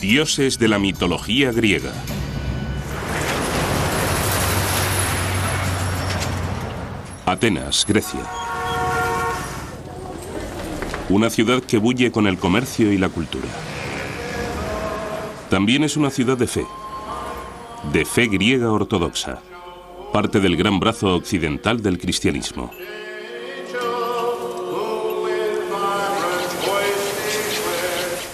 Dioses de la mitología griega. Atenas, Grecia. Una ciudad que bulle con el comercio y la cultura. También es una ciudad de fe griega ortodoxa, parte del gran brazo occidental del cristianismo.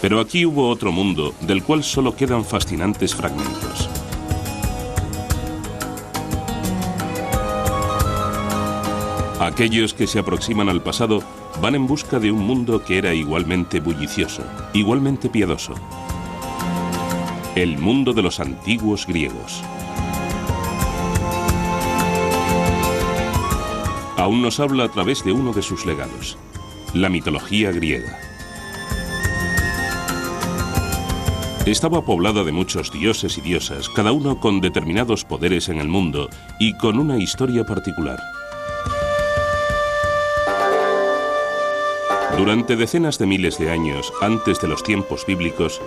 Pero aquí hubo otro mundo del cual solo quedan fascinantes fragmentos. Aquellos que se aproximan al pasado van en busca de un mundo que era igualmente bullicioso, igualmente piadoso. El mundo de los antiguos griegos. Aún nos habla a través de uno de sus legados, la mitología griega. Estaba poblada de muchos dioses y diosas, cada uno con determinados poderes en el mundo y con una historia particular. Durante decenas de miles de años antes de los tiempos bíblicos,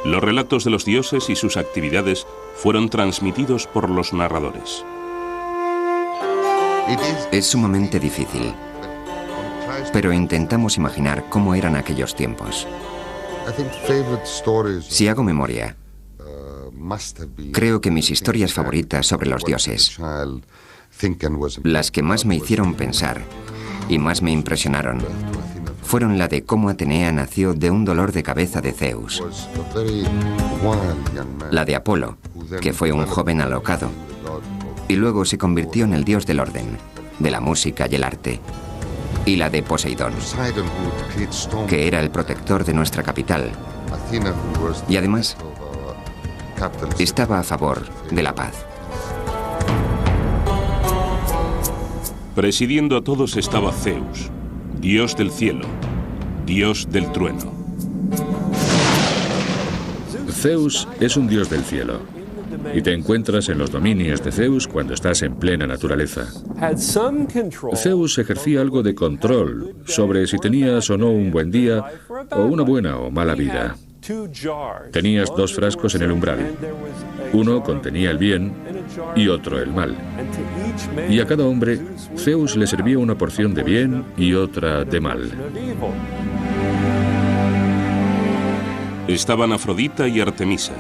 los relatos de los dioses y sus actividades fueron transmitidos por los narradores. Es sumamente difícil, pero intentamos imaginar cómo eran aquellos tiempos. Si hago memoria, creo que mis historias favoritas sobre los dioses, las que más me hicieron pensar y más me impresionaron, fueron la de cómo Atenea nació de un dolor de cabeza de Zeus, la de Apolo, que fue un joven alocado, y luego se convirtió en el dios del orden, de la música y el arte, y la de Poseidón, que era el protector de nuestra capital, y además estaba a favor de la paz. Presidiendo a todos estaba Zeus, dios del cielo, dios del trueno. Zeus es un dios del cielo, y te encuentras en los dominios de Zeus cuando estás en plena naturaleza. Zeus ejercía algo de control sobre si tenías o no un buen día o una buena o mala vida. Tenías dos frascos en el umbral. Uno contenía el bien y otro el mal. Y a cada hombre, Zeus le servía una porción de bien y otra de mal. Estaban Afrodita y Artemisa,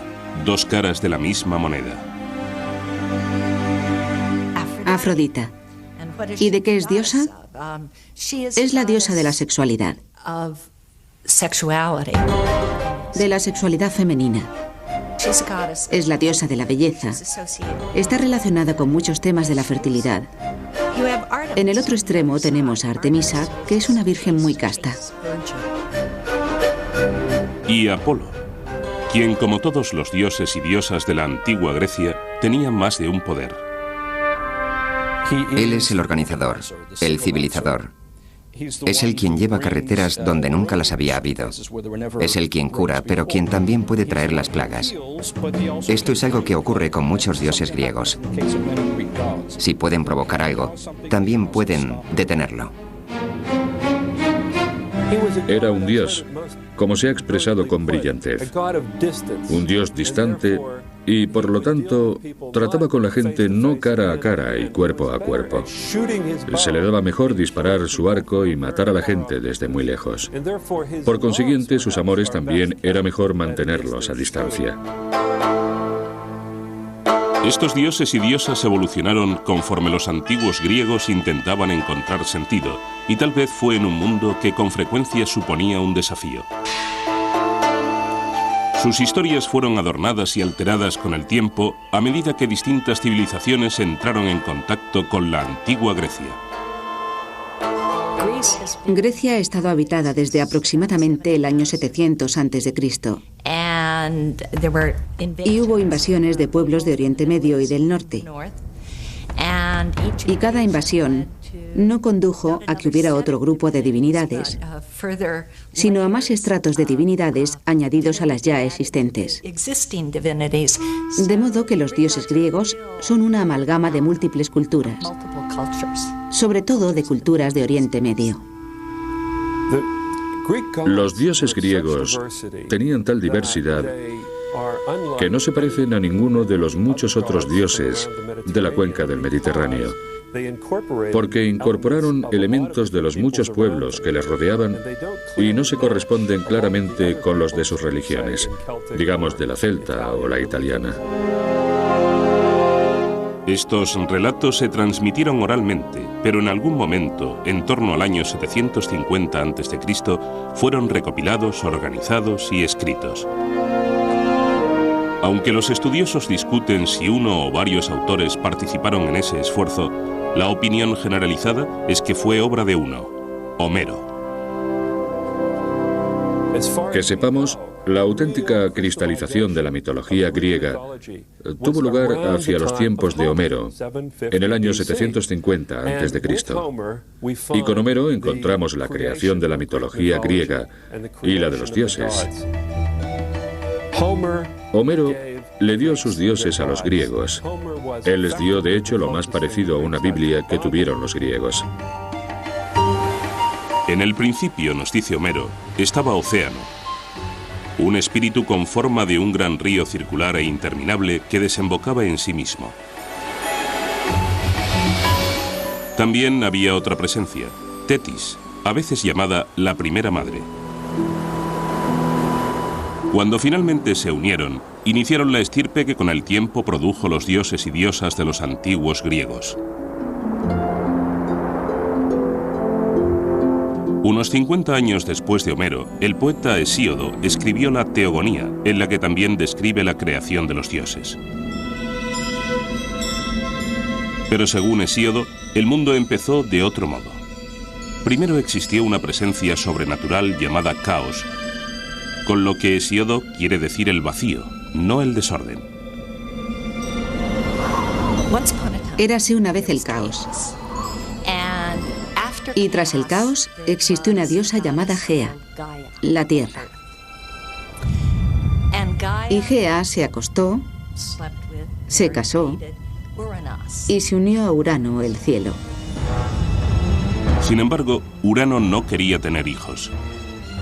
dos caras de la misma moneda. Afrodita. ¿Y de qué es diosa? Es la diosa de la sexualidad. De la sexualidad femenina. Es la diosa de la belleza. Está relacionada con muchos temas de la fertilidad. En el otro extremo tenemos a Artemisa, que es una virgen muy casta. Y Apolo, quien, como todos los dioses y diosas de la antigua Grecia, tenía más de un poder. Él es el organizador, el civilizador. Es el quien lleva carreteras donde nunca las había habido. Es el quien cura, pero quien también puede traer las plagas. Esto es algo que ocurre con muchos dioses griegos. Si pueden provocar algo, también pueden detenerlo. Era un dios, como se ha expresado con brillantez. Un dios distante y, por lo tanto, trataba con la gente no cara a cara y cuerpo a cuerpo. Se le daba mejor disparar su arco y matar a la gente desde muy lejos. Por consiguiente, sus amores también era mejor mantenerlos a distancia. Estos dioses y diosas evolucionaron conforme los antiguos griegos intentaban encontrar sentido, y tal vez fue en un mundo que con frecuencia suponía un desafío. Sus historias fueron adornadas y alteradas con el tiempo a medida que distintas civilizaciones entraron en contacto con la antigua Grecia. Grecia ha estado habitada desde aproximadamente el año 700 a.C. Y hubo invasiones de pueblos de Oriente Medio y del norte. Y cada invasión no condujo a que hubiera otro grupo de divinidades, sino a más estratos de divinidades añadidos a las ya existentes. De modo que los dioses griegos son una amalgama de múltiples culturas, sobre todo de culturas de Oriente Medio. Los dioses griegos tenían tal diversidad que no se parecen a ninguno de los muchos otros dioses de la cuenca del Mediterráneo, porque incorporaron elementos de los muchos pueblos que les rodeaban y no se corresponden claramente con los de sus religiones, digamos de la celta o la italiana. Estos relatos se transmitieron oralmente, pero en algún momento, en torno al año 750 a.C., fueron recopilados, organizados y escritos. Aunque los estudiosos discuten si uno o varios autores participaron en ese esfuerzo, la opinión generalizada es que fue obra de uno, Homero. Que sepamos, la auténtica cristalización de la mitología griega tuvo lugar hacia los tiempos de Homero, en el año 750 a.C. Y con Homero encontramos la creación de la mitología griega y la de los dioses. Homero le dio sus dioses a los griegos. Él les dio, de hecho, lo más parecido a una Biblia que tuvieron los griegos. En el principio, nos dice Homero, estaba Océano, un espíritu con forma de un gran río circular e interminable que desembocaba en sí mismo. También había otra presencia, Tetis, a veces llamada la primera madre. Cuando finalmente se unieron, iniciaron la estirpe que con el tiempo produjo los dioses y diosas de los antiguos griegos. Unos 50 años después de Homero, el poeta Hesíodo escribió la Teogonía, en la que también describe la creación de los dioses. Pero según Hesíodo, el mundo empezó de otro modo. Primero existió una presencia sobrenatural llamada caos, con lo que Hesíodo quiere decir el vacío, no el desorden. Érase una vez el caos. Y tras el caos existió una diosa llamada Gea, la tierra. Y Gea se acostó, se casó y se unió a Urano, el cielo. Sin embargo, Urano no quería tener hijos.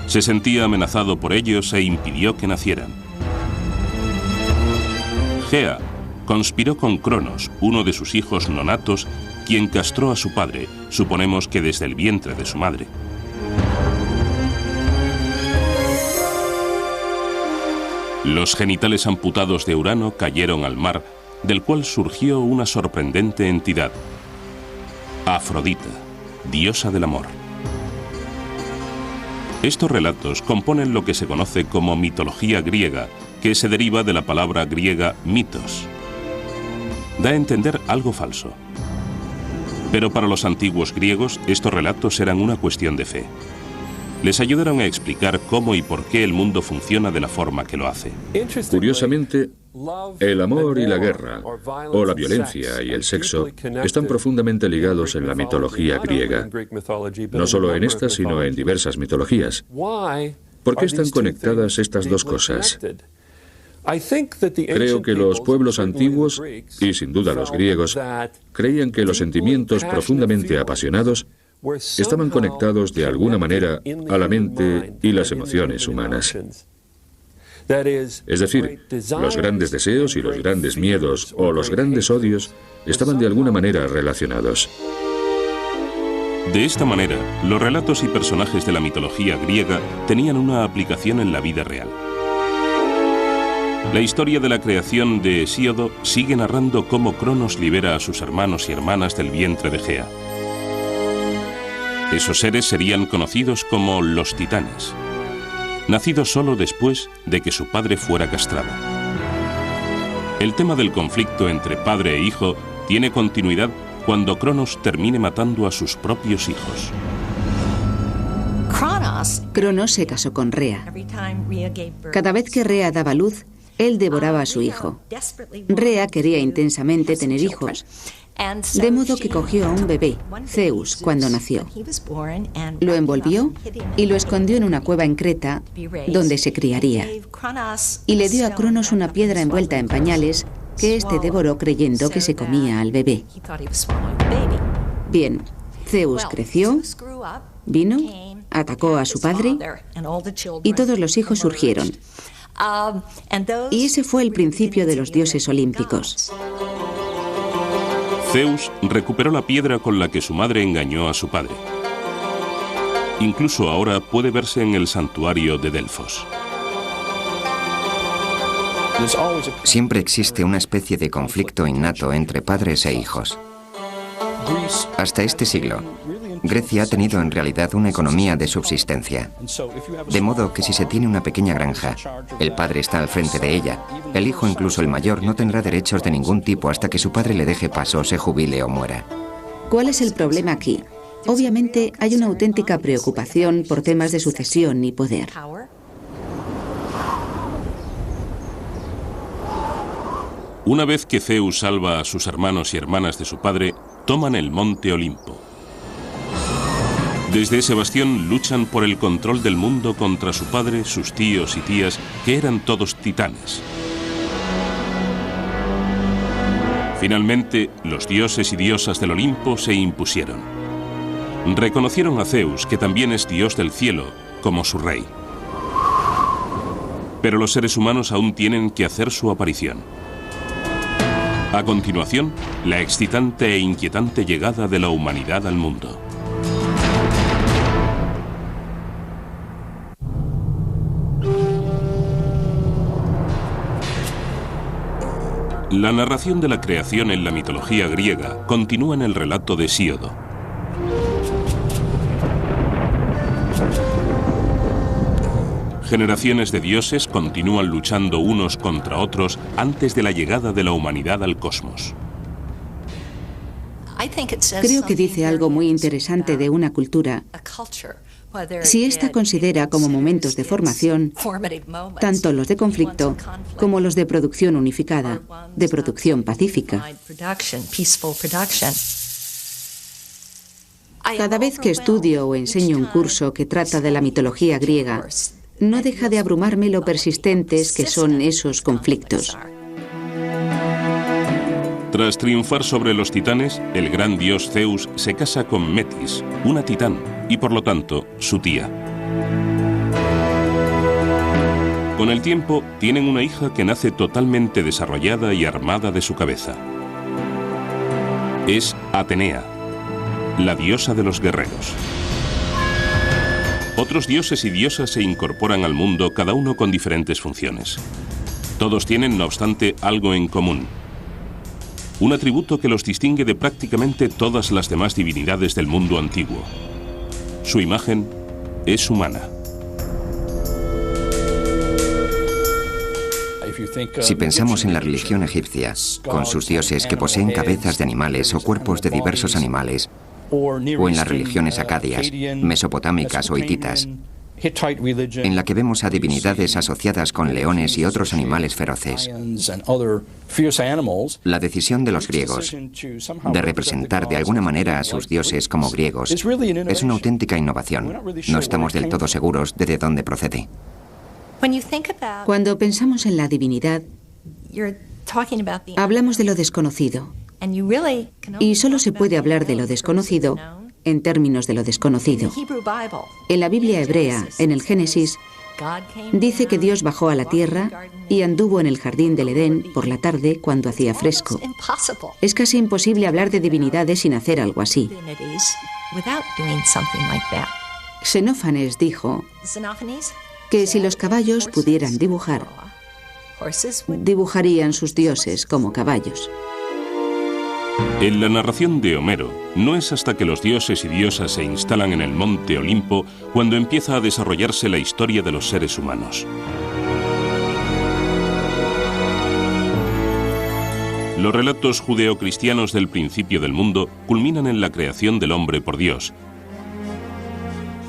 Se sentía amenazado por ellos e impidió que nacieran. Gea conspiró con Cronos, uno de sus hijos nonatos, quien castró a su padre, suponemos que desde el vientre de su madre. Los genitales amputados de Urano cayeron al mar, del cual surgió una sorprendente entidad, Afrodita, diosa del amor. Estos relatos componen lo que se conoce como mitología griega, que se deriva de la palabra griega mitos. Da a entender algo falso. Pero para los antiguos griegos, estos relatos eran una cuestión de fe. Les ayudaron a explicar cómo y por qué el mundo funciona de la forma que lo hace. Curiosamente, el amor y la guerra, o la violencia y el sexo, están profundamente ligados en la mitología griega. No solo en esta, sino en diversas mitologías. ¿Por qué están conectadas estas dos cosas? Creo que los pueblos antiguos, y sin duda los griegos, creían que los sentimientos profundamente apasionados estaban conectados de alguna manera a la mente y las emociones humanas. Es decir, los grandes deseos y los grandes miedos o los grandes odios estaban de alguna manera relacionados. De esta manera, los relatos y personajes de la mitología griega tenían una aplicación en la vida real. La historia de la creación de Hesíodo sigue narrando cómo Cronos libera a sus hermanos y hermanas del vientre de Gea. Esos seres serían conocidos como los titanes, nacidos solo después de que su padre fuera castrado. El tema del conflicto entre padre e hijo tiene continuidad cuando Cronos termine matando a sus propios hijos. Cronos se casó con Rea. Cada vez que Rea daba luz, él devoraba a su hijo. Rea quería intensamente tener hijos, de modo que cogió a un bebé, Zeus, cuando nació. Lo envolvió y lo escondió en una cueva en Creta, donde se criaría. Y le dio a Cronos una piedra envuelta en pañales que éste devoró creyendo que se comía al bebé. Bien, Zeus creció, vino, atacó a su padre y todos los hijos surgieron. Y ese fue el principio de los dioses olímpicos. Zeus recuperó la piedra con la que su madre engañó a su padre. Incluso ahora puede verse en el santuario de Delfos. Siempre existe una especie de conflicto innato entre padres e hijos. Hasta este siglo, Grecia ha tenido en realidad una economía de subsistencia. De modo que si se tiene una pequeña granja, el padre está al frente de ella. El hijo, incluso el mayor, no tendrá derechos de ningún tipo hasta que su padre le deje paso, se jubile o muera. ¿Cuál es el problema aquí? Obviamente hay una auténtica preocupación por temas de sucesión y poder. Una vez que Zeus salva a sus hermanos y hermanas de su padre, toman el monte Olimpo. Desde ese bastión luchan por el control del mundo contra su padre, sus tíos y tías, que eran todos titanes. Finalmente, los dioses y diosas del Olimpo se impusieron. Reconocieron a Zeus, que también es dios del cielo, como su rey. Pero los seres humanos aún tienen que hacer su aparición. A continuación, la excitante e inquietante llegada de la humanidad al mundo. La narración de la creación en la mitología griega continúa en el relato de Hesíodo. Generaciones de dioses continúan luchando unos contra otros antes de la llegada de la humanidad al cosmos. Creo que dice algo muy interesante de una cultura. Si ésta considera como momentos de formación tanto los de conflicto como los de producción unificada, de producción pacífica. Cada vez que estudio o enseño un curso que trata de la mitología griega, no deja de abrumarme lo persistentes que son esos conflictos. Tras triunfar sobre los titanes, el gran dios Zeus se casa con Metis, una titán, y por lo tanto, su tía. Con el tiempo, tienen una hija que nace totalmente desarrollada y armada de su cabeza. Es Atenea, la diosa de los guerreros. Otros dioses y diosas se incorporan al mundo, cada uno con diferentes funciones. Todos tienen, no obstante, algo en común. Un atributo que los distingue de prácticamente todas las demás divinidades del mundo antiguo. Su imagen es humana. Si pensamos en la religión egipcia, con sus dioses que poseen cabezas de animales o cuerpos de diversos animales, o en las religiones acadias, mesopotámicas o hititas, en la que vemos a divinidades asociadas con leones y otros animales feroces. La decisión de los griegos de representar de alguna manera a sus dioses como griegos es una auténtica innovación. No estamos del todo seguros de dónde procede. Cuando pensamos en la divinidad, hablamos de lo desconocido. Y solo se puede hablar de lo desconocido en términos de lo desconocido. En la Biblia hebrea, en el Génesis, dice que Dios bajó a la tierra y anduvo en el jardín del Edén por la tarde cuando hacía fresco. Es casi imposible hablar de divinidades sin hacer algo así. Xenófanes dijo que si los caballos pudieran dibujar, dibujarían sus dioses como caballos. En la narración de Homero, no es hasta que los dioses y diosas se instalan en el monte Olimpo cuando empieza a desarrollarse la historia de los seres humanos. Los relatos judeocristianos del principio del mundo culminan en la creación del hombre por Dios,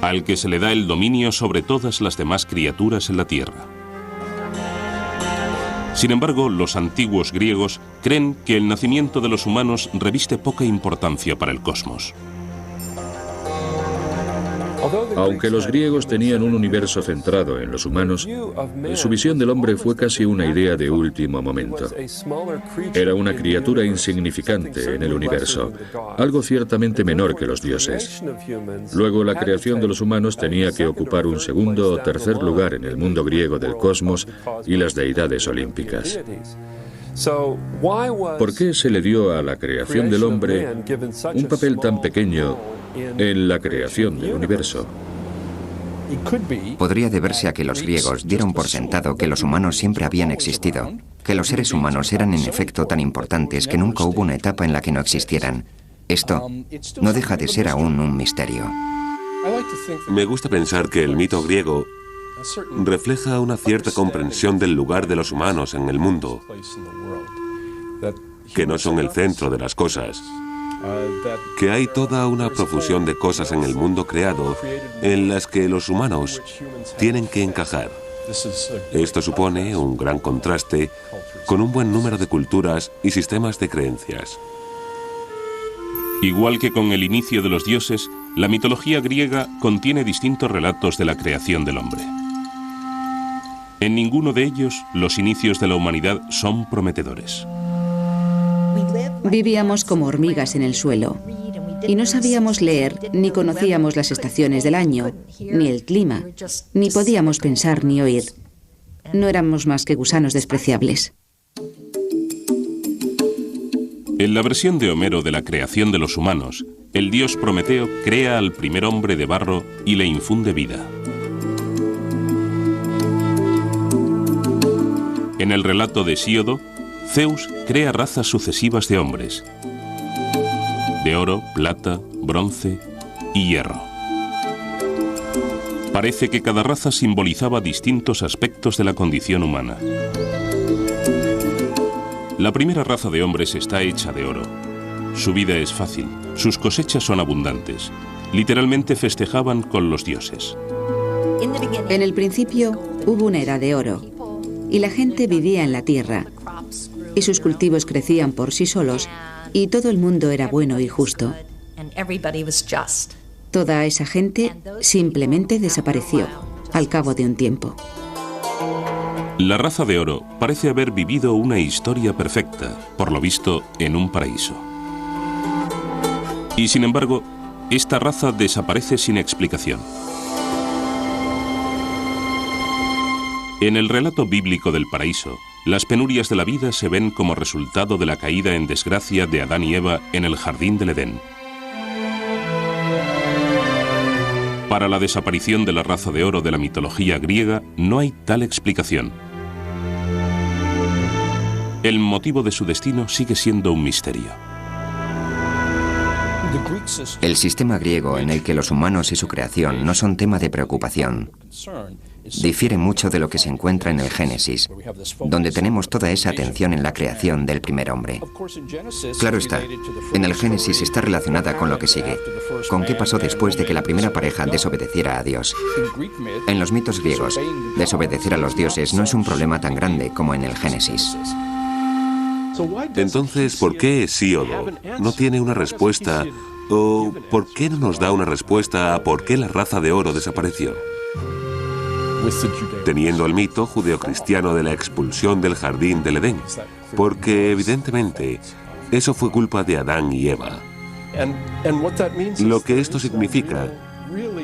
al que se le da el dominio sobre todas las demás criaturas en la tierra. Sin embargo, los antiguos griegos creen que el nacimiento de los humanos reviste poca importancia para el cosmos. Aunque los griegos tenían un universo centrado en los humanos, su visión del hombre fue casi una idea de último momento. Era una criatura insignificante en el universo, algo ciertamente menor que los dioses. Luego, la creación de los humanos tenía que ocupar un segundo o tercer lugar en el mundo griego del cosmos y las deidades olímpicas. ¿Por qué se le dio a la creación del hombre un papel tan pequeño en la creación del universo? Podría deberse a que los griegos dieron por sentado que los humanos siempre habían existido, que los seres humanos eran en efecto tan importantes que nunca hubo una etapa en la que no existieran. Esto no deja de ser aún un misterio. Me gusta pensar que el mito griego refleja una cierta comprensión del lugar de los humanos en el mundo, que no son el centro de las cosas, que hay toda una profusión de cosas en el mundo creado en las que los humanos tienen que encajar. Esto supone un gran contraste con un buen número de culturas y sistemas de creencias. Igual que con el inicio de los dioses, la mitología griega contiene distintos relatos de la creación del hombre. En ninguno de ellos los inicios de la humanidad son prometedores. Vivíamos como hormigas en el suelo y no sabíamos leer ni conocíamos las estaciones del año, ni el clima, ni podíamos pensar ni oír. No éramos más que gusanos despreciables. En la versión de Homero de la creación de los humanos, el dios Prometeo crea al primer hombre de barro y le infunde vida. En el relato de Hesíodo, Zeus crea razas sucesivas de hombres, de oro, plata, bronce y hierro. Parece que cada raza simbolizaba distintos aspectos de la condición humana. La primera raza de hombres está hecha de oro. Su vida es fácil, sus cosechas son abundantes. Literalmente festejaban con los dioses. En el principio hubo una era de oro, y la gente vivía en la tierra, y sus cultivos crecían por sí solos, y todo el mundo era bueno y justo. Toda esa gente simplemente desapareció al cabo de un tiempo. La raza de oro parece haber vivido una historia perfecta, por lo visto, en un paraíso. Y sin embargo, esta raza desaparece sin explicación. En el relato bíblico del paraíso, las penurias de la vida se ven como resultado de la caída en desgracia de Adán y Eva en el jardín del Edén. Para la desaparición de la raza de oro de la mitología griega no hay tal explicación. El motivo de su destino sigue siendo un misterio. El sistema griego en el que los humanos y su creación no son tema de preocupación difiere mucho de lo que se encuentra en el Génesis, donde tenemos toda esa atención en la creación del primer hombre. Claro está, en el Génesis está relacionada con lo que sigue, con qué pasó después de que la primera pareja desobedeciera a Dios. En los mitos griegos, desobedecer a los dioses no es un problema tan grande como en el Génesis. Entonces, ¿por qué Hesíodo no tiene una respuesta? ¿O por qué no nos da una respuesta a por qué la raza de oro desapareció? Teniendo el mito judeocristiano de la expulsión del jardín del Edén, porque evidentemente eso fue culpa de Adán y Eva. Lo que esto significa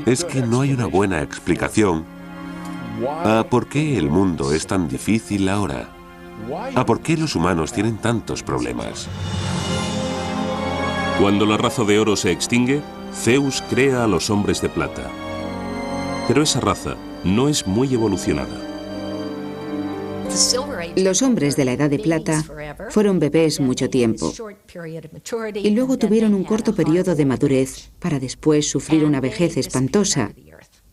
es que no hay una buena explicación a por qué el mundo es tan difícil ahora, a por qué los humanos tienen tantos problemas. Cuando la raza de oro se extingue, Zeus crea a los hombres de plata. Pero esa raza no es muy evolucionada. Los hombres de la Edad de Plata fueron bebés mucho tiempo y luego tuvieron un corto periodo de madurez para después sufrir una vejez espantosa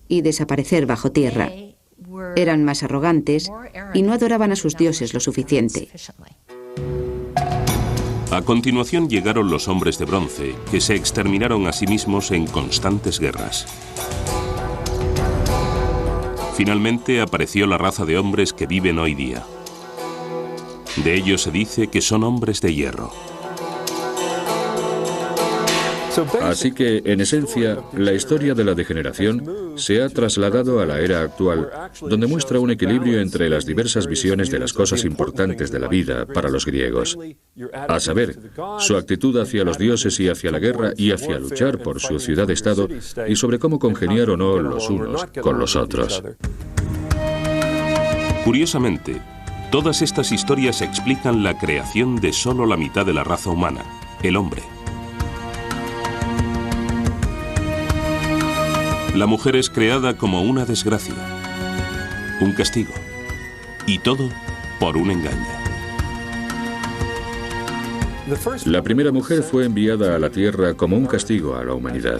y desaparecer bajo tierra. Eran más arrogantes y no adoraban a sus dioses lo suficiente. A continuación llegaron los hombres de bronce, que se exterminaron a sí mismos en constantes guerras. Finalmente apareció la raza de hombres que viven hoy día. De ellos se dice que son hombres de hierro. Así que, en esencia, la historia de la degeneración se ha trasladado a la era actual, donde muestra un equilibrio entre las diversas visiones de las cosas importantes de la vida para los griegos. A saber, su actitud hacia los dioses y hacia la guerra y hacia luchar por su ciudad-estado y sobre cómo congeniar o no los unos con los otros. Curiosamente, todas estas historias explican la creación de solo la mitad de la raza humana, el hombre. La mujer es creada como una desgracia, un castigo, y todo por un engaño. La primera mujer fue enviada a la tierra como un castigo a la humanidad.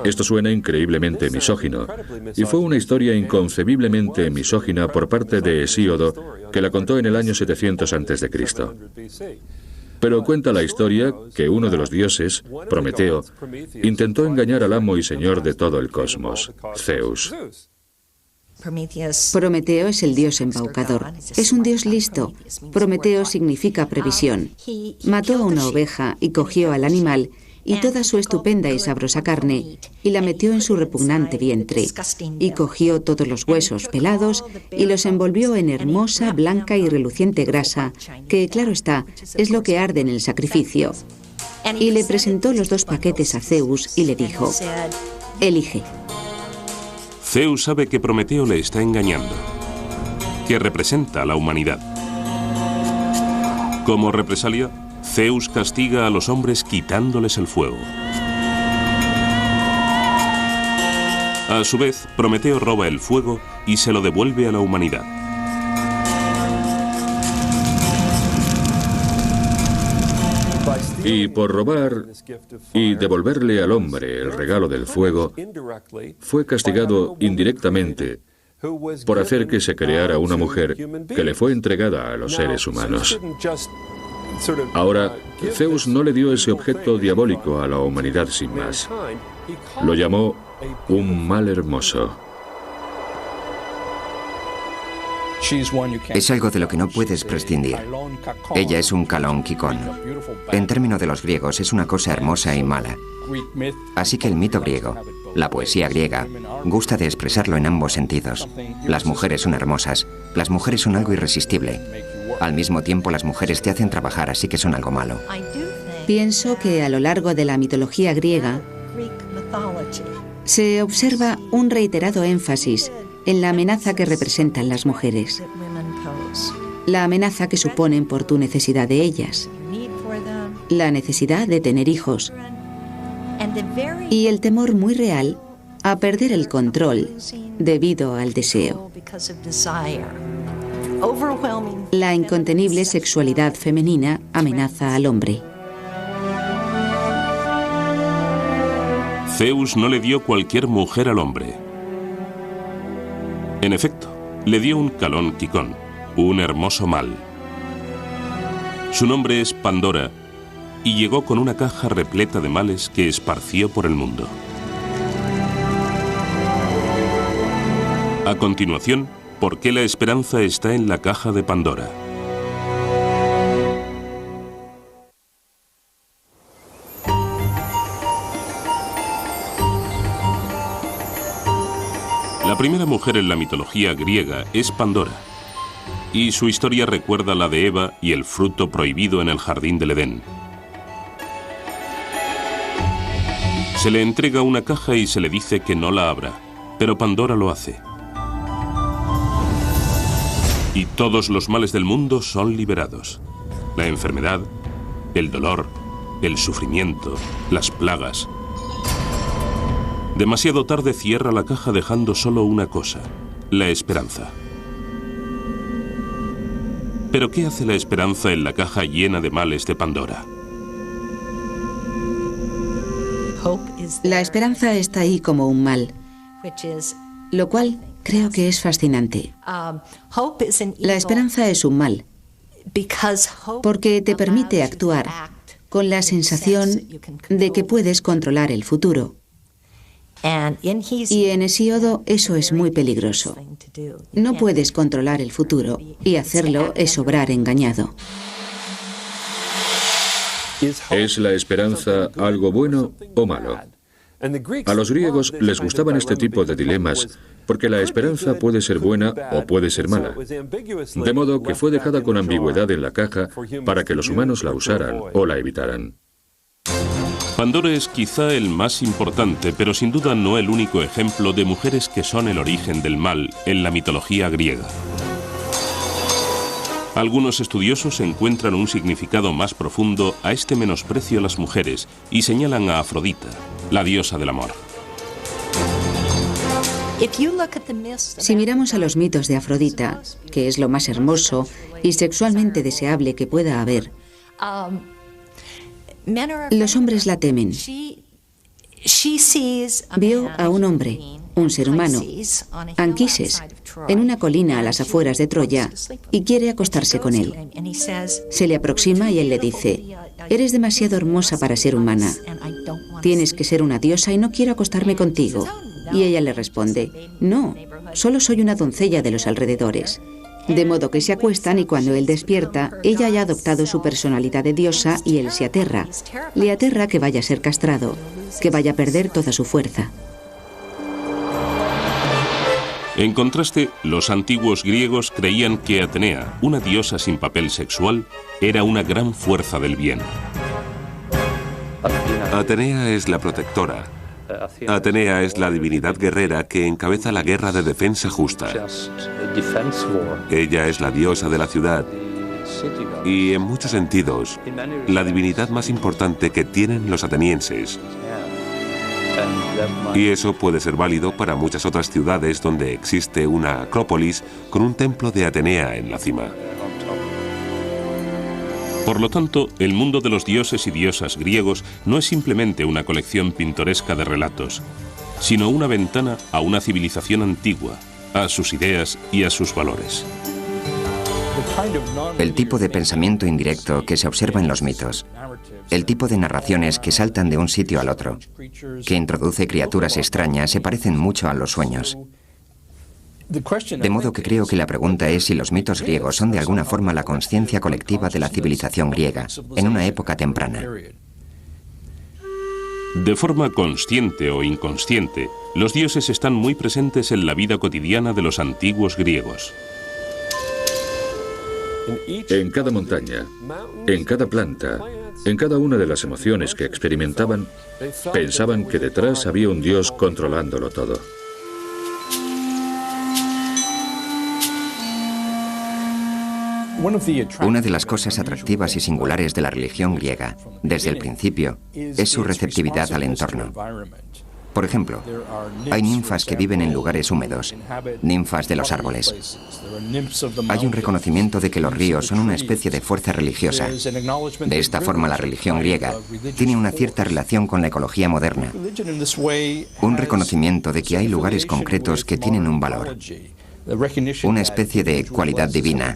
Esto suena increíblemente misógino, y fue una historia inconcebiblemente misógina por parte de Hesíodo, que la contó en el año 700 a.C. Pero cuenta la historia que uno de los dioses, Prometeo, intentó engañar al amo y señor de todo el cosmos, Zeus. Prometeo es el dios embaucador. Es un dios listo. Prometeo significa previsión. Mató a una oveja y cogió al animal y toda su estupenda y sabrosa carne y la metió en su repugnante vientre. Y cogió todos los huesos pelados y los envolvió en hermosa, blanca y reluciente grasa, que, claro está, es lo que arde en el sacrificio. Y le presentó los 2 paquetes a Zeus y le dijo: elige. Zeus sabe que Prometeo le está engañando, que representa a la humanidad. Como represalia, Zeus castiga a los hombres quitándoles el fuego. A su vez, Prometeo roba el fuego y se lo devuelve a la humanidad. Y por robar y devolverle al hombre el regalo del fuego, fue castigado indirectamente por hacer que se creara una mujer que le fue entregada a los seres humanos. Ahora, Zeus no le dio ese objeto diabólico a la humanidad sin más. Lo llamó un mal hermoso. Es algo de lo que no puedes prescindir. Ella es un Kalón Kikón. En términos de los griegos, es una cosa hermosa y mala. Así que el mito griego, la poesía griega, gusta de expresarlo en ambos sentidos. Las mujeres son hermosas. Las mujeres son algo irresistible. Al mismo tiempo, las mujeres te hacen trabajar, así que son algo malo. Pienso que a lo largo de la mitología griega se observa un reiterado énfasis en la amenaza que representan las mujeres, la amenaza que suponen por tu necesidad de ellas, la necesidad de tener hijos y el temor muy real a perder el control debido al deseo. La incontenible sexualidad femenina amenaza al hombre. Zeus no le dio cualquier mujer al hombre. En efecto, le dio un Kalón Kikón, un hermoso mal. Su nombre es Pandora, y llegó con una caja repleta de males que esparció por el mundo. A continuación, ¿por qué la esperanza está en la caja de Pandora? La primera mujer en la mitología griega es Pandora, y su historia recuerda la de Eva y el fruto prohibido en el jardín del Edén. Se le entrega una caja y se le dice que no la abra, pero Pandora lo hace. Y todos los males del mundo son liberados. La enfermedad, el dolor, el sufrimiento, las plagas. Demasiado tarde cierra la caja dejando solo una cosa, la esperanza. ¿Pero qué hace la esperanza en la caja llena de males de Pandora? La esperanza está ahí como un mal, lo cual creo que es fascinante. La esperanza es un mal, porque te permite actuar con la sensación de que puedes controlar el futuro. Y en Hesíodo eso es muy peligroso. No puedes controlar el futuro y hacerlo es obrar engañado. ¿Es la esperanza algo bueno o malo? A los griegos les gustaban este tipo de dilemas porque la esperanza puede ser buena o puede ser mala. De modo que fue dejada con ambigüedad en la caja para que los humanos la usaran o la evitaran. Pandora es quizá el más importante, pero sin duda no el único ejemplo de mujeres que son el origen del mal en la mitología griega. Algunos estudiosos encuentran un significado más profundo a este menosprecio a las mujeres y señalan a Afrodita, la diosa del amor. Si miramos a los mitos de Afrodita, que es lo más hermoso y sexualmente deseable que pueda haber, los hombres la temen. Vio a un hombre, un ser humano, Anquises, en una colina a las afueras de Troya y quiere acostarse con él. Se le aproxima y él le dice: «Eres demasiado hermosa para ser humana. Tienes que ser una diosa y no quiero acostarme contigo». Y ella le responde: «No, solo soy una doncella de los alrededores». De modo que se acuestan y cuando él despierta, ella haya adoptado su personalidad de diosa y él se aterra. Le aterra que vaya a ser castrado, que vaya a perder toda su fuerza. En contraste, los antiguos griegos creían que Atenea, una diosa sin papel sexual, era una gran fuerza del bien. Atenea es la protectora. Atenea es la divinidad guerrera que encabeza la guerra de defensa justa. Ella es la diosa de la ciudad y, en muchos sentidos, la divinidad más importante que tienen los atenienses. Y eso puede ser válido para muchas otras ciudades donde existe una acrópolis con un templo de Atenea en la cima. Por lo tanto, el mundo de los dioses y diosas griegos no es simplemente una colección pintoresca de relatos, sino una ventana a una civilización antigua, a sus ideas y a sus valores. El tipo de pensamiento indirecto que se observa en los mitos, el tipo de narraciones que saltan de un sitio al otro, que introduce criaturas extrañas, se parecen mucho a los sueños. De modo que creo que la pregunta es si los mitos griegos son de alguna forma la consciencia colectiva de la civilización griega, en una época temprana. De forma consciente o inconsciente, los dioses están muy presentes en la vida cotidiana de los antiguos griegos. En cada montaña, en cada planta, en cada una de las emociones que experimentaban, pensaban que detrás había un dios controlándolo todo. Una de las cosas atractivas y singulares de la religión griega, desde el principio, es su receptividad al entorno. Por ejemplo, hay ninfas que viven en lugares húmedos, ninfas de los árboles. Hay un reconocimiento de que los ríos son una especie de fuerza religiosa. De esta forma, la religión griega tiene una cierta relación con la ecología moderna. Un reconocimiento de que hay lugares concretos que tienen un valor. Una especie de cualidad divina,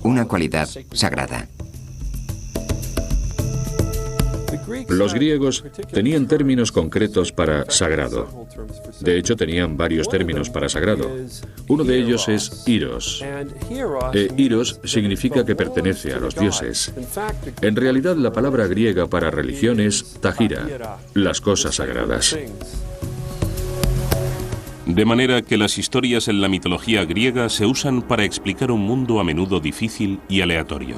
una cualidad sagrada. Los griegos tenían términos concretos para sagrado. De hecho, tenían varios términos para sagrado. Uno de ellos es Iros. Iros significa que pertenece a los dioses. En realidad, la palabra griega para religión es tagira, las cosas sagradas. De manera que las historias en la mitología griega se usan para explicar un mundo a menudo difícil y aleatorio.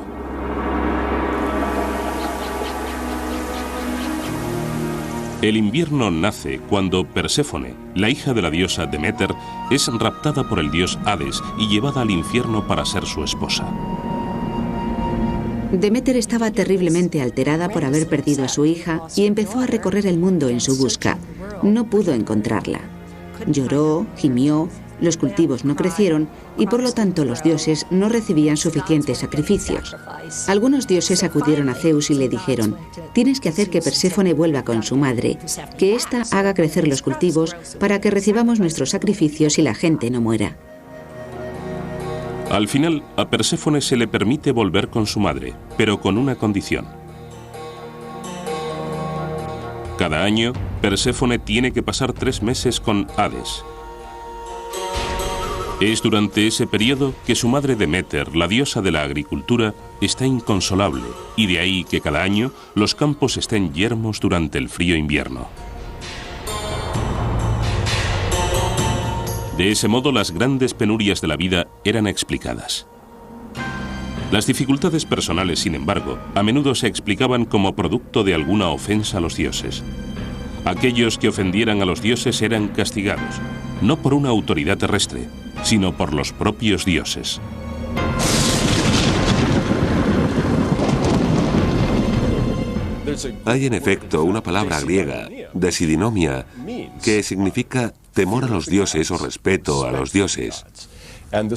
El invierno nace cuando Perséfone, la hija de la diosa Deméter, es raptada por el dios Hades y llevada al infierno para ser su esposa. Deméter estaba terriblemente alterada por haber perdido a su hija y empezó a recorrer el mundo en su busca. No pudo encontrarla. Lloró, gimió, los cultivos no crecieron y por lo tanto los dioses no recibían suficientes sacrificios. Algunos dioses acudieron a Zeus y le dijeron: tienes que hacer que Perséfone vuelva con su madre, que ésta haga crecer los cultivos para que recibamos nuestros sacrificios y la gente no muera. Al final, a Perséfone se le permite volver con su madre, pero con una condición. Cada año, Perséfone tiene que pasar 3 meses con Hades. Es durante ese periodo que su madre Deméter, la diosa de la agricultura, está inconsolable, y de ahí que cada año los campos estén yermos durante el frío invierno. De ese modo, las grandes penurias de la vida eran explicadas. Las dificultades personales, sin embargo, a menudo se explicaban como producto de alguna ofensa a los dioses. Aquellos que ofendieran a los dioses eran castigados, no por una autoridad terrestre, sino por los propios dioses. Hay en efecto una palabra griega, desidinomia, que significa temor a los dioses o respeto a los dioses.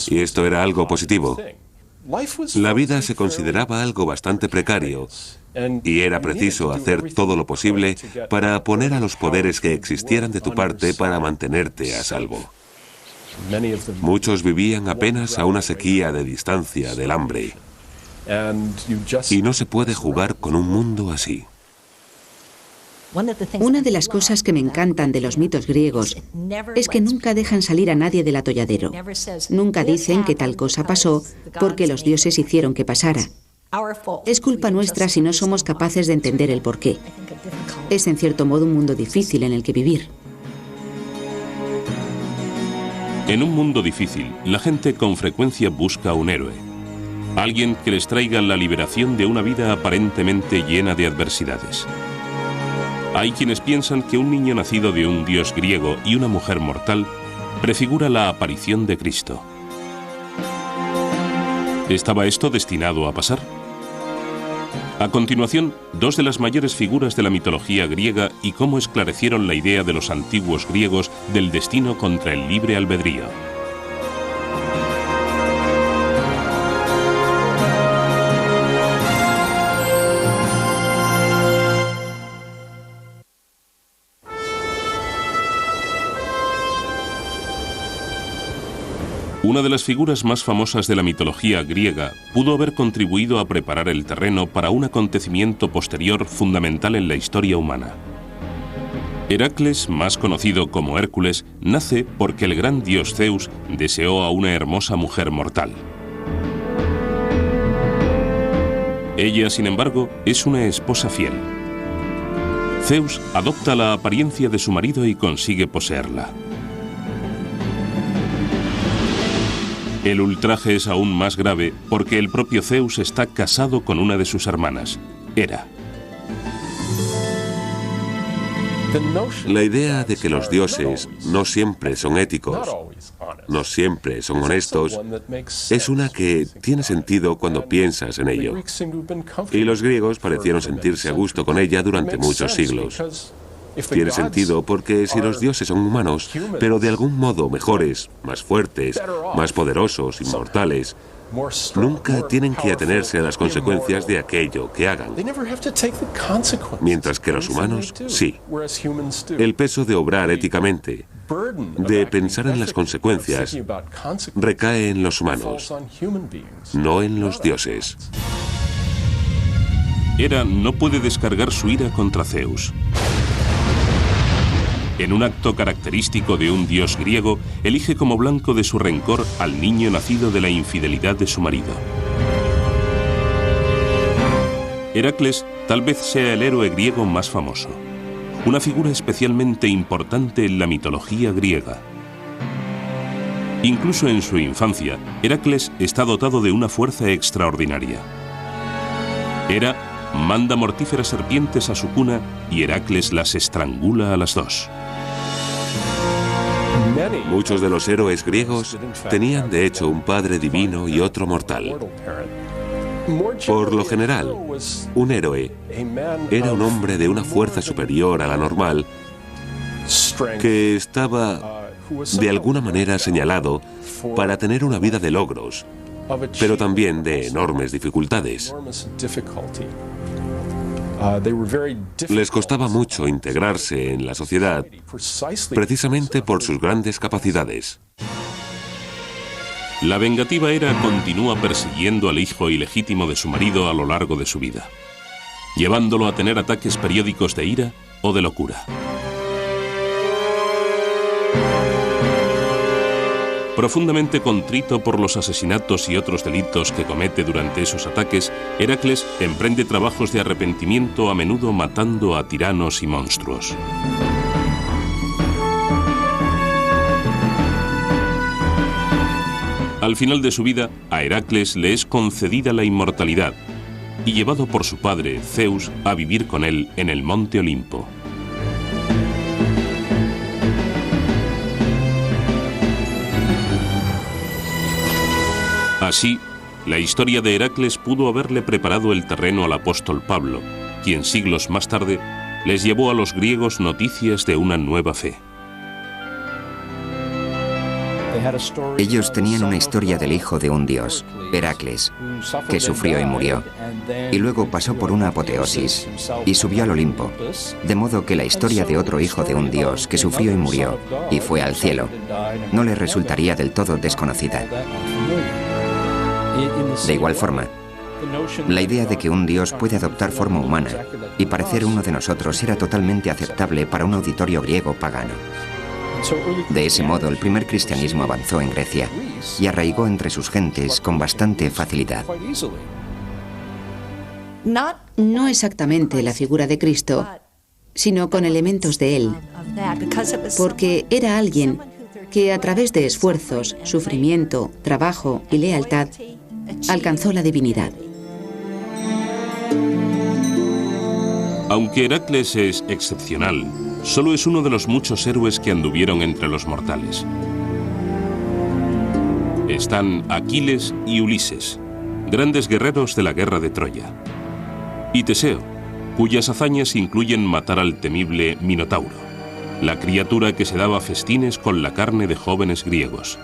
Y esto era algo positivo. La vida se consideraba algo bastante precario y era preciso hacer todo lo posible para poner a los poderes que existieran de tu parte para mantenerte a salvo. Muchos vivían apenas a una sequía de distancia del hambre. Y no se puede jugar con un mundo así. Una de las cosas que me encantan de los mitos griegos es que nunca dejan salir a nadie del atolladero. Nunca dicen que tal cosa pasó porque los dioses hicieron que pasara. Es culpa nuestra si no somos capaces de entender el porqué. Es en cierto modo un mundo difícil en el que vivir. En un mundo difícil, la gente con frecuencia busca un héroe. Alguien que les traiga la liberación de una vida aparentemente llena de adversidades. Hay quienes piensan que un niño nacido de un dios griego y una mujer mortal prefigura la aparición de Cristo. ¿Estaba esto destinado a pasar? A continuación, dos de las mayores figuras de la mitología griega y cómo esclarecieron la idea de los antiguos griegos del destino contra el libre albedrío. Una de las figuras más famosas de la mitología griega pudo haber contribuido a preparar el terreno para un acontecimiento posterior fundamental en la historia humana. Heracles, más conocido como Hércules, nace porque el gran dios Zeus deseó a una hermosa mujer mortal. Ella, sin embargo, es una esposa fiel. Zeus adopta la apariencia de su marido y consigue poseerla. El ultraje es aún más grave porque el propio Zeus está casado con una de sus hermanas, Hera. La idea de que los dioses no siempre son éticos, no siempre son honestos, es una que tiene sentido cuando piensas en ello. Y los griegos parecieron sentirse a gusto con ella durante muchos siglos. Tiene sentido porque si los dioses son humanos, pero de algún modo mejores, más fuertes, más poderosos, inmortales, nunca tienen que atenerse a las consecuencias de aquello que hagan. Mientras que los humanos, sí. El peso de obrar éticamente, de pensar en las consecuencias, recae en los humanos, no en los dioses. Hera no puede descargar su ira contra Zeus. En un acto característico de un dios griego, elige como blanco de su rencor al niño nacido de la infidelidad de su marido. Heracles tal vez sea el héroe griego más famoso, una figura especialmente importante en la mitología griega. Incluso en su infancia, Heracles está dotado de una fuerza extraordinaria. Hera manda mortíferas serpientes a su cuna y Heracles las estrangula a las dos. Muchos de los héroes griegos tenían de hecho un padre divino y otro mortal. Por lo general, un héroe era un hombre de una fuerza superior a la normal que estaba de alguna manera señalado para tener una vida de logros, pero también de enormes dificultades. Les costaba mucho integrarse en la sociedad, precisamente por sus grandes capacidades. La vengativa Hera continúa persiguiendo al hijo ilegítimo de su marido a lo largo de su vida, llevándolo a tener ataques periódicos de ira o de locura. Profundamente contrito por los asesinatos y otros delitos que comete durante esos ataques, Heracles emprende trabajos de arrepentimiento, a menudo matando a tiranos y monstruos. Al final de su vida, a Heracles le es concedida la inmortalidad y llevado por su padre, Zeus, a vivir con él en el monte Olimpo. Así, la historia de Heracles pudo haberle preparado el terreno al apóstol Pablo, quien siglos más tarde les llevó a los griegos noticias de una nueva fe. Ellos tenían una historia del hijo de un dios, Heracles, que sufrió y murió, y luego pasó por una apoteosis y subió al Olimpo, de modo que la historia de otro hijo de un dios que sufrió y murió y fue al cielo no le resultaría del todo desconocida. De igual forma, la idea de que un dios puede adoptar forma humana y parecer uno de nosotros era totalmente aceptable para un auditorio griego pagano. De ese modo, el primer cristianismo avanzó en Grecia y arraigó entre sus gentes con bastante facilidad. No exactamente la figura de Cristo, sino con elementos de él, porque era alguien que a través de esfuerzos, sufrimiento, trabajo y lealtad alcanzó la divinidad. Aunque Heracles es excepcional, solo es uno de los muchos héroes que anduvieron entre los mortales. Están Aquiles y Ulises, grandes guerreros de la guerra de Troya. Y Teseo, cuyas hazañas incluyen matar al temible Minotauro, la criatura que se daba festines con la carne de jóvenes griegos.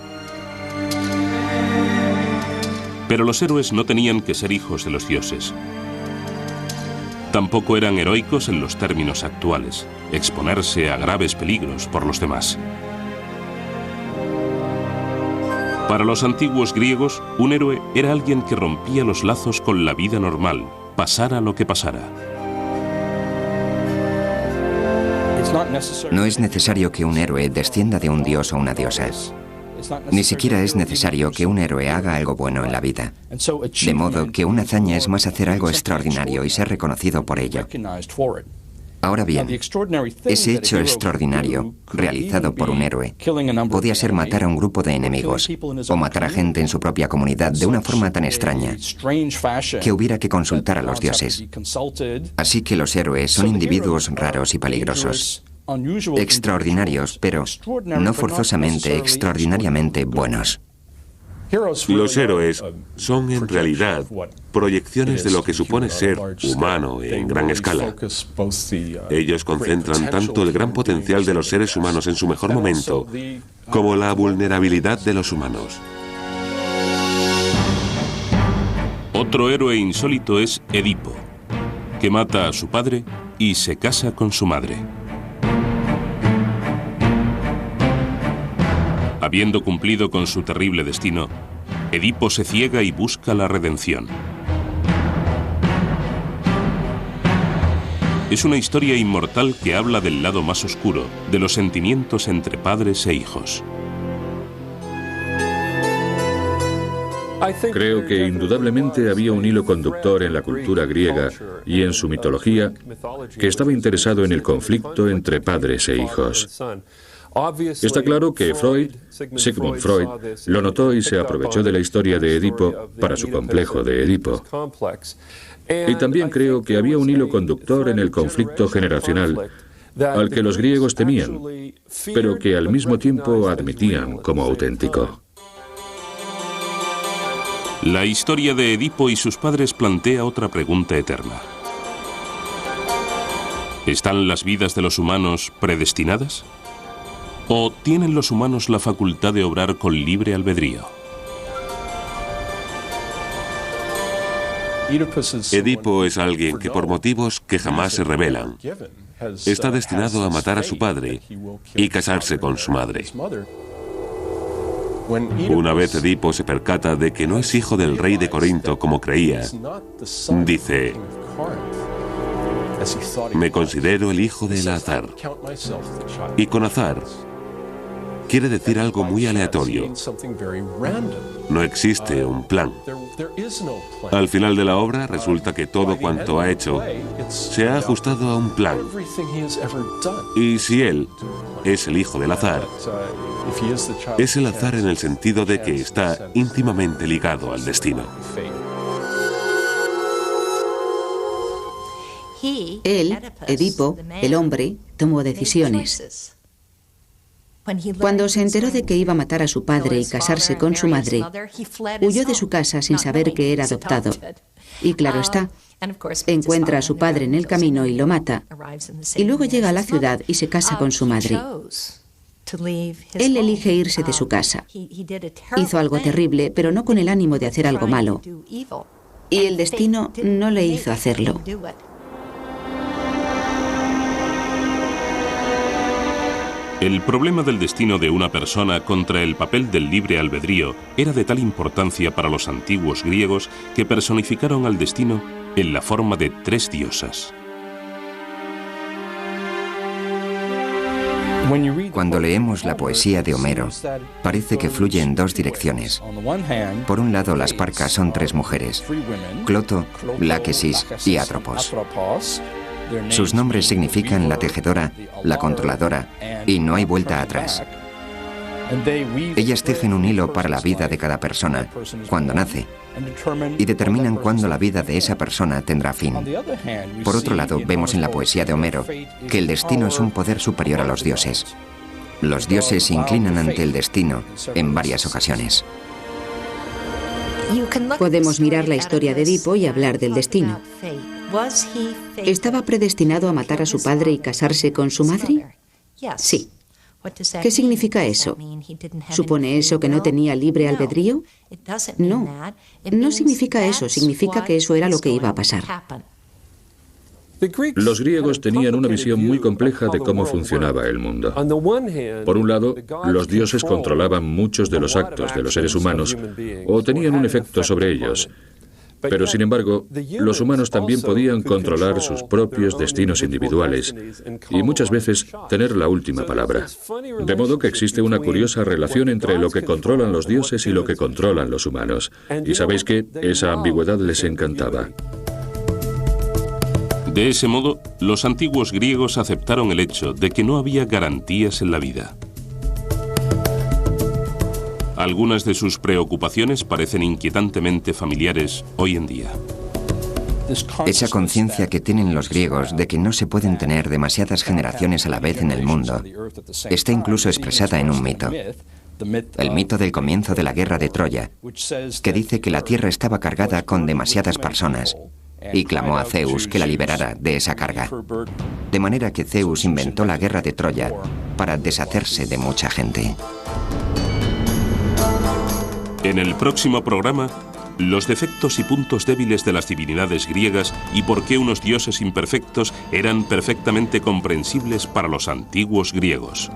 Pero los héroes no tenían que ser hijos de los dioses. Tampoco eran heroicos en los términos actuales, exponerse a graves peligros por los demás. Para los antiguos griegos, un héroe era alguien que rompía los lazos con la vida normal, pasara lo que pasara. No es necesario que un héroe descienda de un dios o una diosa. Ni siquiera es necesario que un héroe haga algo bueno en la vida. De modo que una hazaña es más hacer algo extraordinario y ser reconocido por ello. Ahora bien, ese hecho extraordinario, realizado por un héroe, podía ser matar a un grupo de enemigos o matar a gente en su propia comunidad de una forma tan extraña que hubiera que consultar a los dioses. Así que los héroes son individuos raros y peligrosos. Extraordinarios, pero no forzosamente extraordinariamente buenos. Los héroes son en realidad proyecciones de lo que supone ser humano en gran escala. Ellos concentran tanto el gran potencial de los seres humanos en su mejor momento como la vulnerabilidad de los humanos. Otro héroe insólito es Edipo, que mata a su padre y se casa con su madre. Habiendo cumplido con su terrible destino, Edipo se ciega y busca la redención. Es una historia inmortal que habla del lado más oscuro de los sentimientos entre padres e hijos. Creo que indudablemente había un hilo conductor en la cultura griega y en su mitología que estaba interesado en el conflicto entre padres e hijos. Está claro que Sigmund Freud, lo notó y se aprovechó de la historia de Edipo para su complejo de Edipo. Y también creo que había un hilo conductor en el conflicto generacional al que los griegos temían, pero que al mismo tiempo admitían como auténtico. La historia de Edipo y sus padres plantea otra pregunta eterna. ¿Están las vidas de los humanos predestinadas? ¿O tienen los humanos la facultad de obrar con libre albedrío? Edipo es alguien que por motivos que jamás se revelan, está destinado a matar a su padre y casarse con su madre. Una vez Edipo se percata de que no es hijo del rey de Corinto como creía, dice: me considero el hijo de Eleazar. Y con Azar quiere decir algo muy aleatorio. No existe un plan. Al final de la obra resulta que todo cuanto ha hecho se ha ajustado a un plan. Y si él es el hijo del azar, es el azar en el sentido de que está íntimamente ligado al destino. Él, Edipo, el hombre, tomó decisiones. Cuando se enteró de que iba a matar a su padre y casarse con su madre, huyó de su casa sin saber que era adoptado. Y claro está, encuentra a su padre en el camino y lo mata. Y luego llega a la ciudad y se casa con su madre. Él elige irse de su casa. Hizo algo terrible, pero no con el ánimo de hacer algo malo. Y el destino no le hizo hacerlo. El problema del destino de una persona contra el papel del libre albedrío era de tal importancia para los antiguos griegos que personificaron al destino en la forma de 3 diosas. Cuando leemos la poesía de Homero, parece que fluye en 2 direcciones. Por un lado, las Parcas son 3 mujeres: Cloto, Láquesis y Atropos. Sus nombres significan la tejedora, la controladora, y no hay vuelta atrás. Ellas tejen un hilo para la vida de cada persona, cuando nace, y determinan cuándo la vida de esa persona tendrá fin. Por otro lado, vemos en la poesía de Homero que el destino es un poder superior a los dioses. Los dioses se inclinan ante el destino en varias ocasiones. Podemos mirar la historia de Edipo y hablar del destino. ¿Estaba predestinado a matar a su padre y casarse con su madre? Sí. ¿Qué significa eso? ¿Supone eso que no tenía libre albedrío? No, no significa eso, significa que eso era lo que iba a pasar. Los griegos tenían una visión muy compleja de cómo funcionaba el mundo. Por un lado, los dioses controlaban muchos de los actos de los seres humanos o tenían un efecto sobre ellos. Pero, sin embargo, los humanos también podían controlar sus propios destinos individuales y muchas veces tener la última palabra. De modo que existe una curiosa relación entre lo que controlan los dioses y lo que controlan los humanos. Y sabéis que esa ambigüedad les encantaba. De ese modo, los antiguos griegos aceptaron el hecho de que no había garantías en la vida. Algunas de sus preocupaciones parecen inquietantemente familiares hoy en día. Esa conciencia que tienen los griegos de que no se pueden tener demasiadas generaciones a la vez en el mundo está incluso expresada en un mito. El mito del comienzo de la guerra de Troya, que dice que la tierra estaba cargada con demasiadas personas y clamó a Zeus que la liberara de esa carga. De manera que Zeus inventó la guerra de Troya para deshacerse de mucha gente. En el próximo programa, los defectos y puntos débiles de las divinidades griegas y por qué unos dioses imperfectos eran perfectamente comprensibles para los antiguos griegos.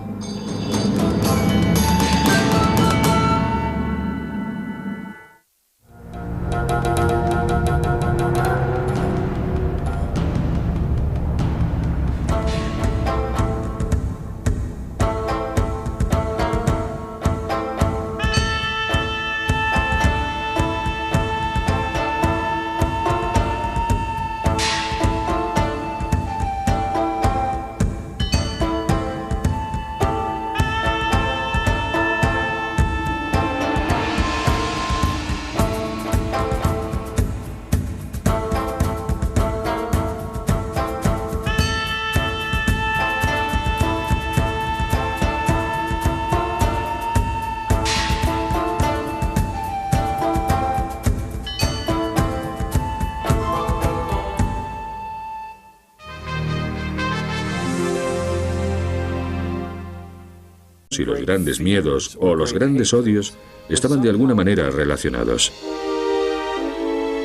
Y los grandes miedos o los grandes odios estaban de alguna manera relacionados.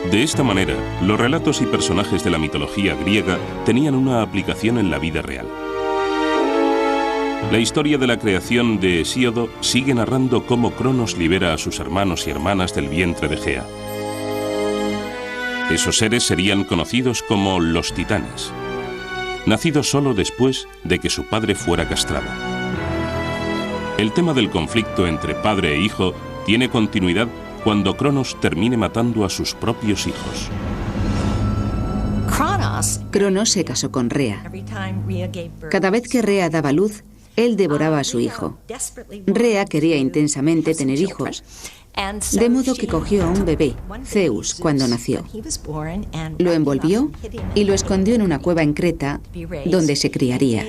De esta manera, los relatos y personajes de la mitología griega tenían una aplicación en la vida real. La historia de la creación de Hesíodo sigue narrando cómo Cronos libera a sus hermanos y hermanas del vientre de Gea. Esos seres serían conocidos como los titanes, nacidos solo después de que su padre fuera castrado. El tema del conflicto entre padre e hijo tiene continuidad cuando Cronos termine matando a sus propios hijos. Cronos se casó con Rea. Cada vez que Rea daba luz, él devoraba a su hijo. Rea quería intensamente tener hijos, de modo que cogió a un bebé, Zeus, cuando nació. Lo envolvió y lo escondió en una cueva en Creta, donde se criaría.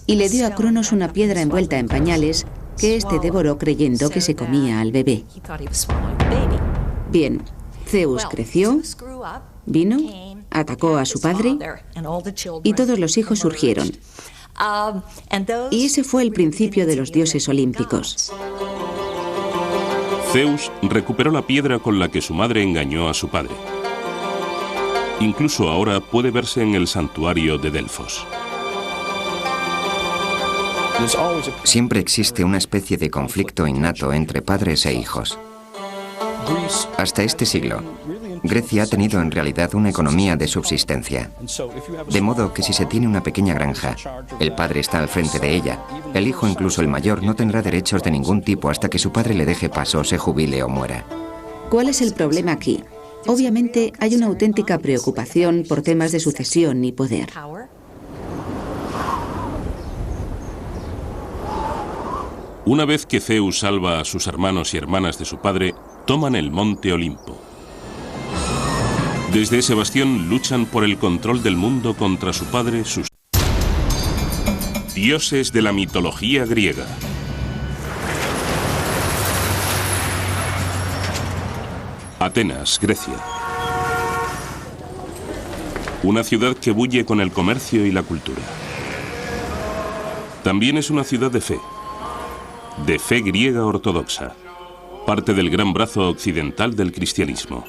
Y le dio a Cronos una piedra envuelta en pañales que éste devoró creyendo que se comía al bebé. Bien, Zeus creció, vino, atacó a su padre y todos los hijos surgieron. Y ese fue el principio de los dioses olímpicos. Zeus recuperó la piedra con la que su madre engañó a su padre. Incluso ahora puede verse en el santuario de Delfos. Siempre existe una especie de conflicto innato entre padres e hijos. Hasta este siglo, Grecia ha tenido en realidad una economía de subsistencia. De modo que si se tiene una pequeña granja, el padre está al frente de ella. El hijo, incluso el mayor, no tendrá derechos de ningún tipo hasta que su padre le deje paso, se jubile o muera. ¿Cuál es el problema aquí? Obviamente hay una auténtica preocupación por temas de sucesión y poder. Una vez que Zeus salva a sus hermanos y hermanas de su padre, toman el monte Olimpo. Desde ese bastión luchan por el control del mundo contra su padre, sus dioses de la mitología griega. Atenas, Grecia. Una ciudad que bulle con el comercio y la cultura. También es una ciudad de fe griega ortodoxa, parte del gran brazo occidental del cristianismo.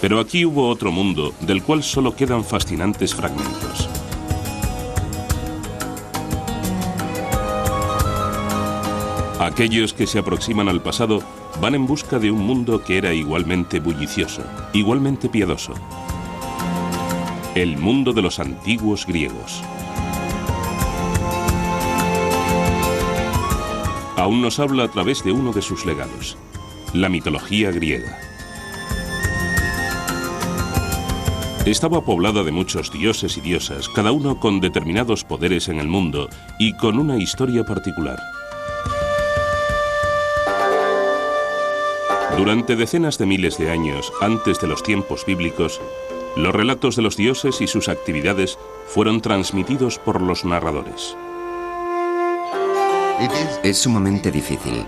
Pero aquí hubo otro mundo del cual solo quedan fascinantes fragmentos. Aquellos que se aproximan al pasado van en busca de un mundo que era igualmente bullicioso, igualmente piadoso. El mundo de los antiguos griegos. Aún nos habla a través de uno de sus legados, la mitología griega. Estaba poblada de muchos dioses y diosas, cada uno con determinados poderes en el mundo y con una historia particular. Durante decenas de miles de años antes de los tiempos bíblicos, los relatos de los dioses y sus actividades fueron transmitidos por los narradores. Es sumamente difícil,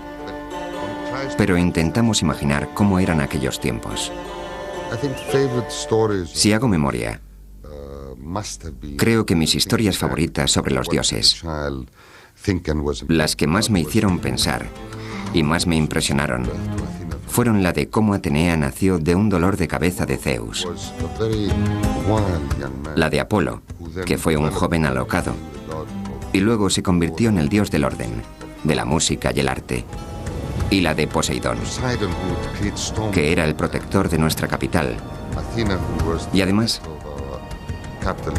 pero intentamos imaginar cómo eran aquellos tiempos. Si hago memoria, creo que mis historias favoritas sobre los dioses, las que más me hicieron pensar y más me impresionaron, fueron la de cómo Atenea nació de un dolor de cabeza de Zeus, la de Apolo, que fue un joven alocado, y luego se convirtió en el dios del orden, de la música y el arte, y la de Poseidón, que era el protector de nuestra capital, y además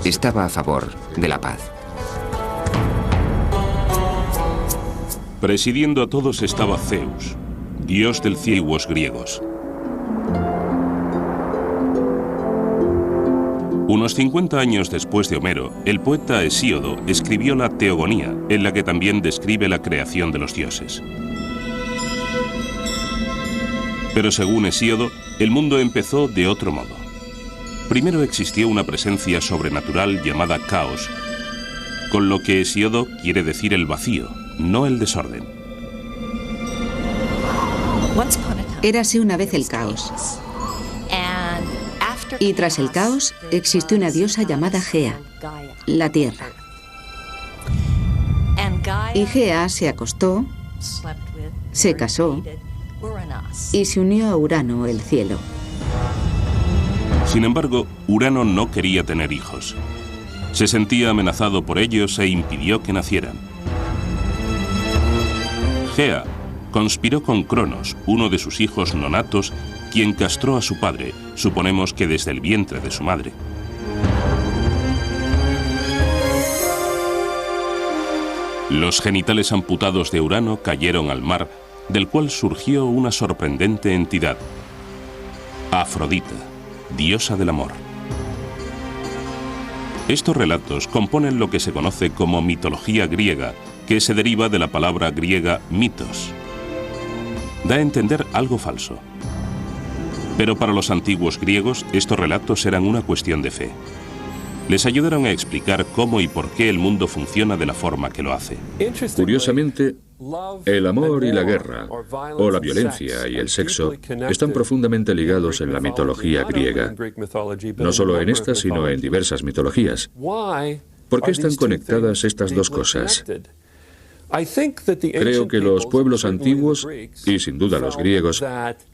estaba a favor de la paz. Presidiendo a todos estaba Zeus, dios del cielo griegos. Unos 50 años después de Homero, el poeta Hesíodo escribió la Teogonía, en la que también describe la creación de los dioses. Pero según Hesíodo, el mundo empezó de otro modo. Primero existió una presencia sobrenatural llamada caos, con lo que Hesíodo quiere decir el vacío, no el desorden. Érase una vez el caos. Y tras el caos existió una diosa llamada Gea, la tierra. Y Gea se acostó, se casó y se unió a Urano, el cielo. Sin embargo, Urano no quería tener hijos. Se sentía amenazado por ellos e impidió que nacieran. Gea conspiró con Cronos, uno de sus hijos nonatos, quien castró a su padre, suponemos que desde el vientre de su madre. Los genitales amputados de Urano cayeron al mar, del cual surgió una sorprendente entidad, Afrodita, diosa del amor. Estos relatos componen lo que se conoce como mitología griega, que se deriva de la palabra griega mitos. Da a entender algo falso. Pero para los antiguos griegos, estos relatos eran una cuestión de fe. Les ayudaron a explicar cómo y por qué el mundo funciona de la forma que lo hace. Curiosamente, el amor y la guerra, o la violencia y el sexo, están profundamente ligados en la mitología griega. No solo en esta, sino en diversas mitologías. ¿Por qué están conectadas estas dos cosas? Creo que los pueblos antiguos, y sin duda los griegos,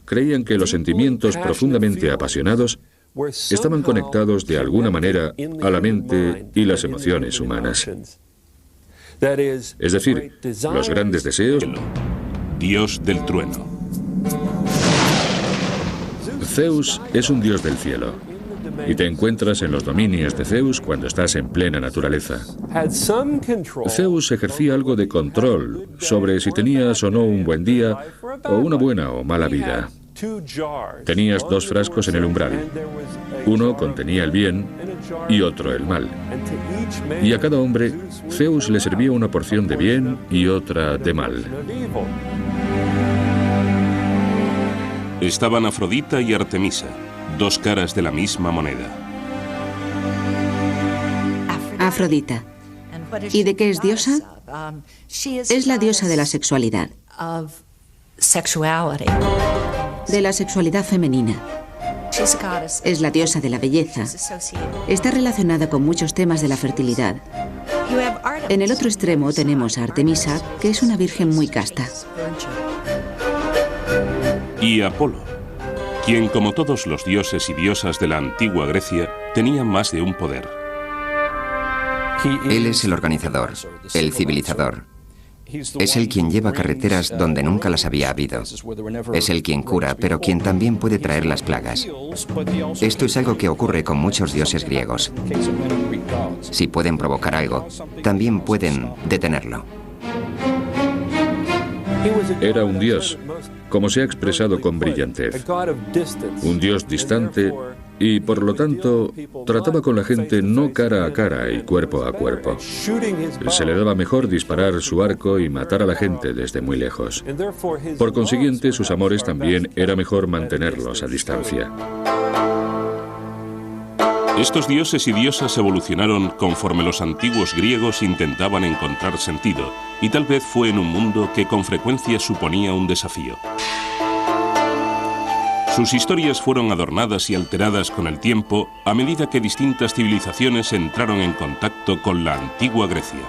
creían que los sentimientos profundamente apasionados estaban conectados de alguna manera a la mente y las emociones humanas. Es decir, los grandes deseos. Dios del trueno. Zeus es un dios del cielo, y te encuentras en los dominios de Zeus cuando estás en plena naturaleza. Zeus ejercía algo de control sobre si tenías o no un buen día o una buena o mala vida. Tenías dos frascos en el umbral. Uno contenía el bien y otro el mal. Y a cada hombre, Zeus le servía una porción de bien y otra de mal. Estaban Afrodita y Artemisa, dos caras de la misma moneda. Afrodita. ¿Y de qué es diosa? Es la diosa de la sexualidad. De la sexualidad femenina. Es la diosa de la belleza. Está relacionada con muchos temas de la fertilidad. En el otro extremo tenemos a Artemisa, que es una virgen muy casta. Y Apolo, quien, como todos los dioses y diosas de la antigua Grecia, tenía más de un poder. Él es el organizador, el civilizador. Es el quien lleva carreteras donde nunca las había habido. Es el quien cura, pero quien también puede traer las plagas. Esto es algo que ocurre con muchos dioses griegos. Si pueden provocar algo, también pueden detenerlo. Era un dios, como se ha expresado con brillantez. Un dios distante y, por lo tanto, trataba con la gente no cara a cara y cuerpo a cuerpo. Se le daba mejor disparar su arco y matar a la gente desde muy lejos. Por consiguiente, sus amores también era mejor mantenerlos a distancia. Estos dioses y diosas evolucionaron conforme los antiguos griegos intentaban encontrar sentido, y tal vez fue en un mundo que con frecuencia suponía un desafío. Sus historias fueron adornadas y alteradas con el tiempo a medida que distintas civilizaciones entraron en contacto con la antigua Grecia.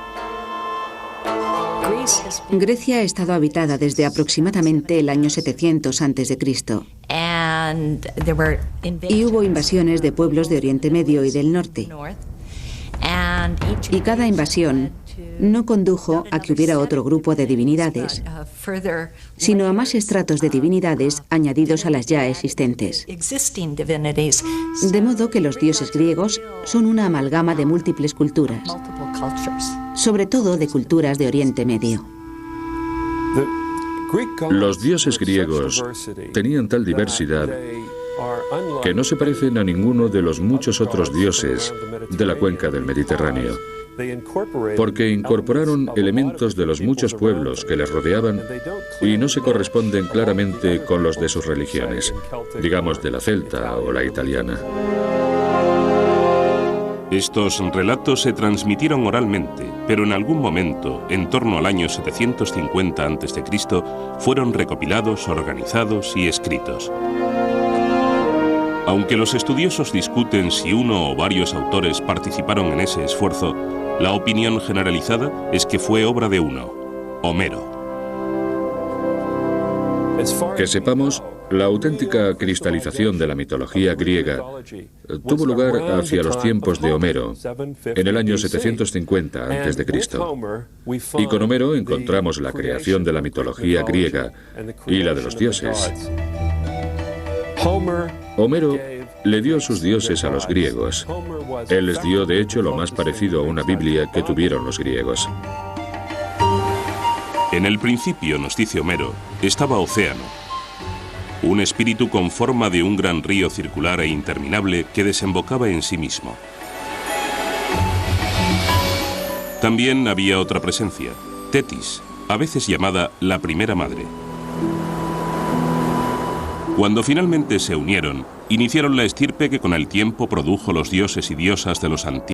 Grecia ha estado habitada desde aproximadamente el año 700 a.C. Y hubo invasiones de pueblos de Oriente Medio y del norte. Y cada invasión no condujo a que hubiera otro grupo de divinidades, sino a más estratos de divinidades añadidos a las ya existentes. De modo que los dioses griegos son una amalgama de múltiples culturas, sobre todo de culturas de Oriente Medio. Los dioses griegos tenían tal diversidad que no se parecen a ninguno de los muchos otros dioses de la cuenca del Mediterráneo, porque incorporaron elementos de los muchos pueblos que les rodeaban y no se corresponden claramente con los de sus religiones, digamos de la celta o la italiana. Estos relatos se transmitieron oralmente, pero en algún momento, en torno al año 750 a.C., fueron recopilados, organizados y escritos. Aunque los estudiosos discuten si uno o varios autores participaron en ese esfuerzo, la opinión generalizada es que fue obra de uno, Homero. Que sepamos, la auténtica cristalización de la mitología griega tuvo lugar hacia los tiempos de Homero, en el año 750 a.C. Y con Homero encontramos la creación de la mitología griega y la de los dioses. Homero le dio sus dioses a los griegos. Él les dio, de hecho, lo más parecido a una Biblia que tuvieron los griegos. En el principio, nos dice Homero, estaba Océano, un espíritu con forma de un gran río circular e interminable que desembocaba en sí mismo. También había otra presencia, Tetis, a veces llamada la primera madre. Cuando finalmente se unieron, iniciaron la estirpe que con el tiempo produjo los dioses y diosas de los antiguos.